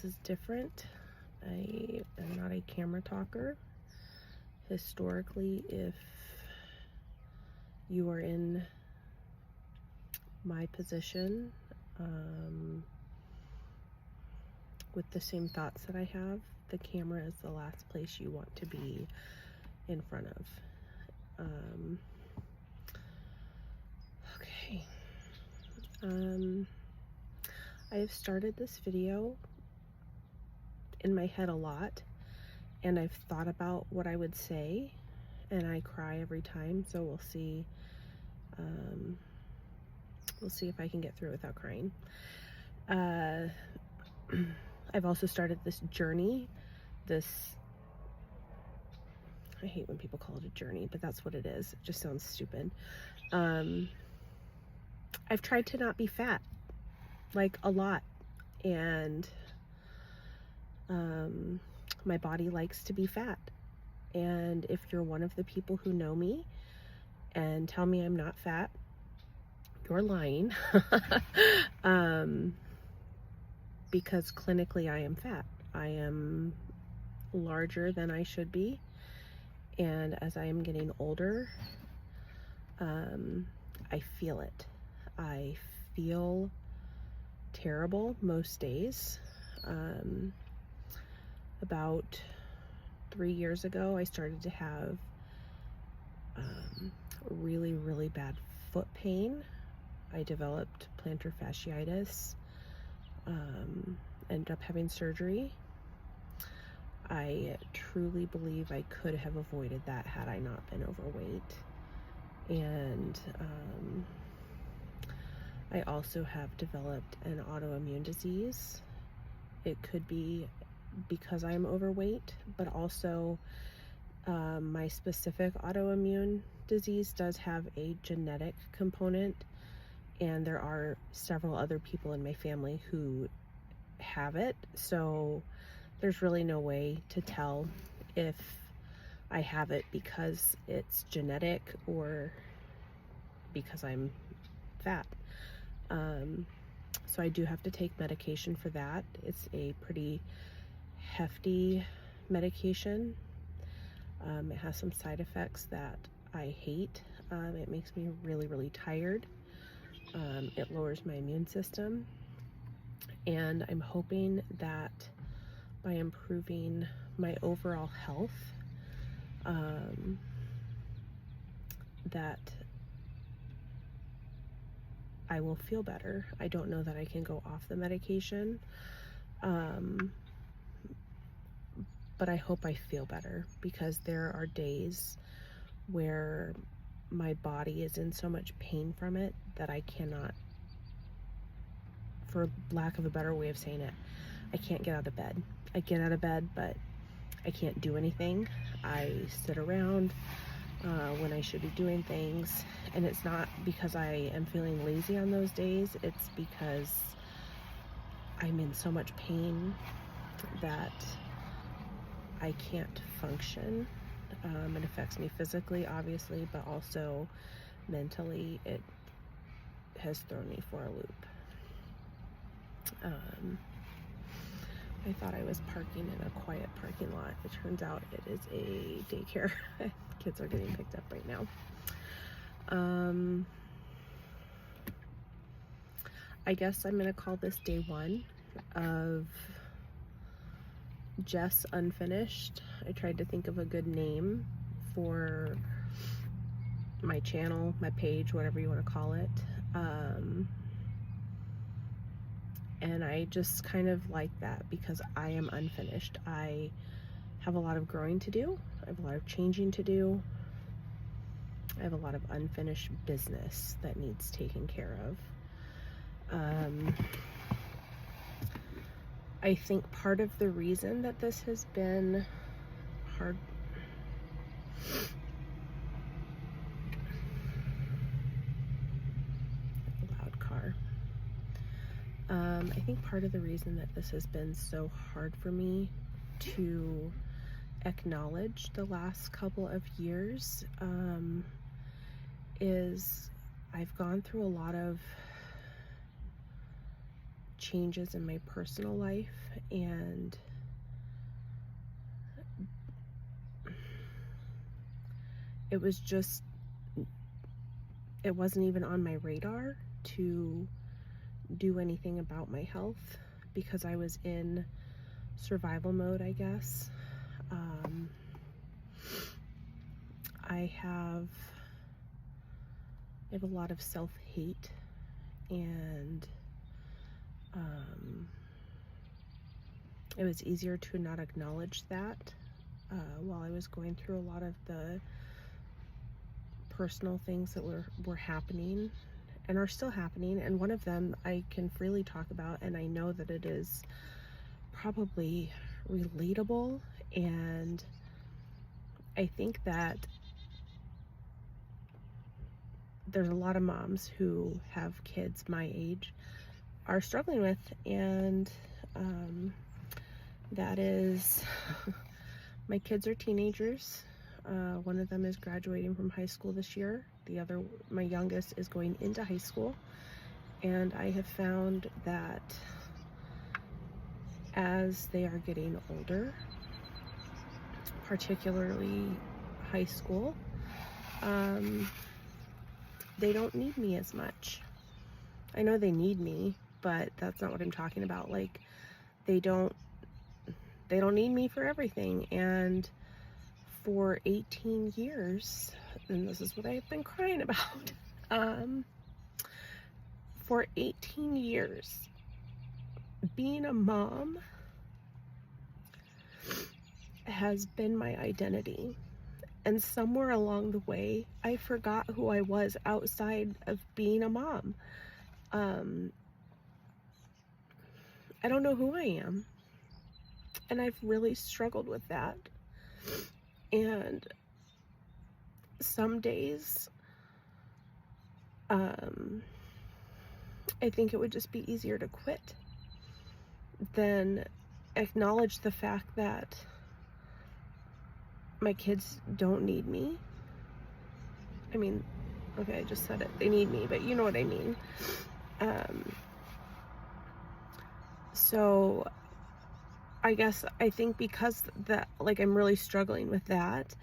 This is different. I am not a camera talker. Historically, if you are in my position, with the same thoughts that I have, the camera is the last place you want to be in front of. Okay. I have started this video in my head a lot, and I've thought about what I would say, and I cry every time, so we'll see. We'll see if I can get through without crying. I've also started this journey, I hate when people call it a journey, but that's what it is. It just sounds stupid. I've tried to not be fat, like a lot, and my body likes to be fat. And if you're one of the people who know me and tell me I'm not fat, you're lying. Because clinically I am fat. I am larger than I should be, and as I am getting older, I feel it. I feel terrible most days. About 3 years ago, I started to have really, really bad foot pain. I developed plantar fasciitis, ended up having surgery. I truly believe I could have avoided that had I not been overweight. And I also have developed an autoimmune disease. It could be because I'm overweight, but also my specific autoimmune disease does have a genetic component, and there are several other people in my family who have it, so there's really no way to tell if I have it because it's genetic or because I'm fat. So I do have to take medication for that. It's a pretty hefty medication. It has some side effects that I hate. It makes me really, really tired. It lowers my immune system. And I'm hoping that by improving my overall health, that I will feel better. I don't know that I can go off the medication, but I hope I feel better, because there are days where my body is in so much pain from it that I cannot, for lack of a better way of saying it, I can't get out of bed. I get out of bed, but I can't do anything. I sit around when I should be doing things, and it's not because I am feeling lazy on those days. It's because I'm in so much pain that I can't function. It affects me physically, obviously, but also mentally. It has thrown me for a loop. I thought I was parking in a quiet parking lot. It turns out it is a daycare. Kids are getting picked up right now. I guess I'm gonna call this day one of Jess Unfinished. I tried to think of a good name for my channel, my page, whatever you want to call it. And I just kind of like that because I am unfinished. I have a lot of growing to do. I have a lot of changing to do. I have a lot of unfinished business that needs taken care of. I think part of the reason that this has been hard, loud car. I think part of the reason that this has been so hard for me to acknowledge the last couple of years is I've gone through a lot of changes in my personal life, and it wasn't even on my radar to do anything about my health because I was in survival mode, I guess. I have a lot of self-hate, and it was easier to not acknowledge that while I was going through a lot of the personal things that were happening and are still happening. And one of them I can freely talk about, and I know that it is probably relatable, and I think that there's a lot of moms who have kids my age are struggling with, and that is my kids are teenagers. One of them is graduating from high school this year. My youngest, is going into high school. And I have found that as they are getting older, particularly high school, they don't need me as much. I know they need me, but that's not what I'm talking about. Like, they don't need me for everything. And for 18 years, and this is what I've been crying about, for 18 years, being a mom has been my identity. And somewhere along the way, I forgot who I was outside of being a mom. I don't know who I am. And I've really struggled with that. And some days, I think it would just be easier to quit than acknowledge the fact that my kids don't need me. I mean, okay, I just said it. They need me, but you know what I mean. So I think because I'm really struggling with that,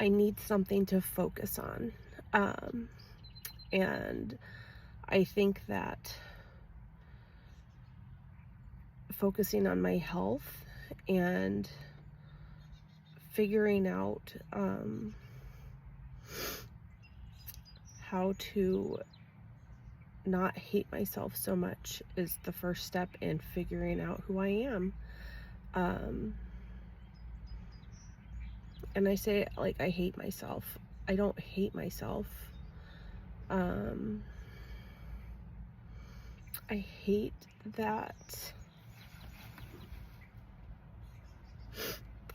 I need something to focus on. And I think that focusing on my health and figuring out how to not hate myself so much is the first step in figuring out who I am. And I say, like, I hate myself. I don't hate myself. I hate that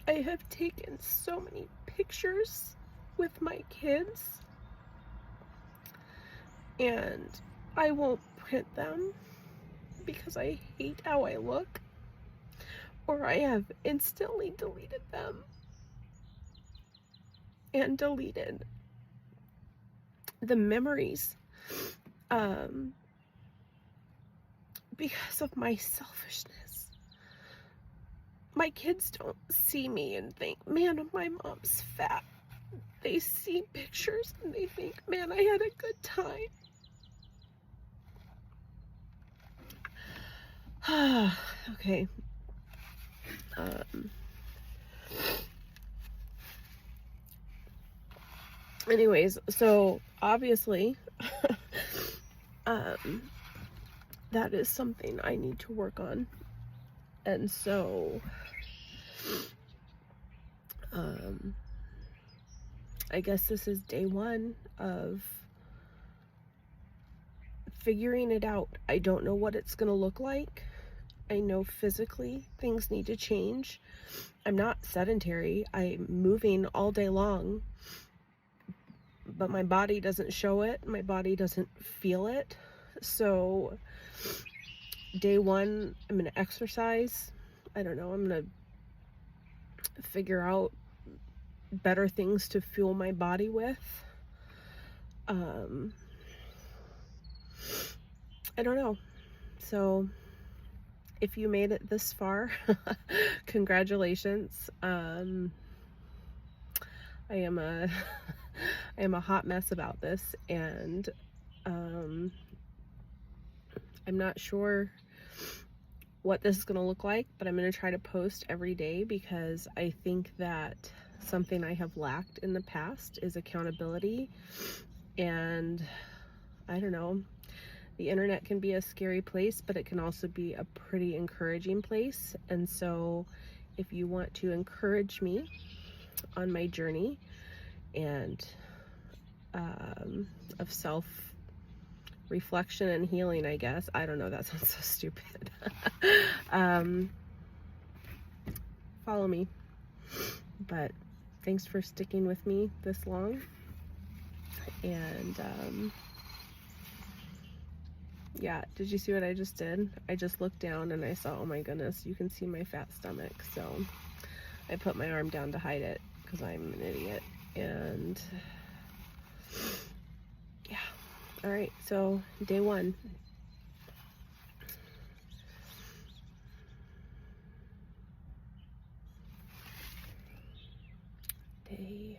I have taken so many pictures with my kids, and I won't print them because I hate how I look, or I have instantly deleted them and deleted the memories because of my selfishness. My kids don't see me and think, man, my mom's fat. They see pictures and they think, man, I had a good time. Okay. Anyways, so obviously, that is something I need to work on. And so, I guess this is day one of figuring it out. I don't know what it's going to look like. I know physically things need to change. I'm not sedentary. I'm moving all day long, but my body doesn't show it. My body doesn't feel it. So day one, I'm going to exercise. I don't know. I'm going to figure out better things to fuel my body with. I don't know. So if you made it this far, congratulations. I am a I am a hot mess about this, and I'm not sure what this is going to look like, but I'm going to try to post every day, because I think that something I have lacked in the past is accountability. And I don't know, the internet can be a scary place, but it can also be a pretty encouraging place. And so if you want to encourage me on my journey and of self reflection and healing, I guess, I don't know, that sounds so stupid. Follow me. But thanks for sticking with me this long. And yeah, did you see what I just did? I just looked down and I saw, oh my goodness, you can see my fat stomach. So I put my arm down to hide it because I'm an idiot. And yeah, all right, so day one. Day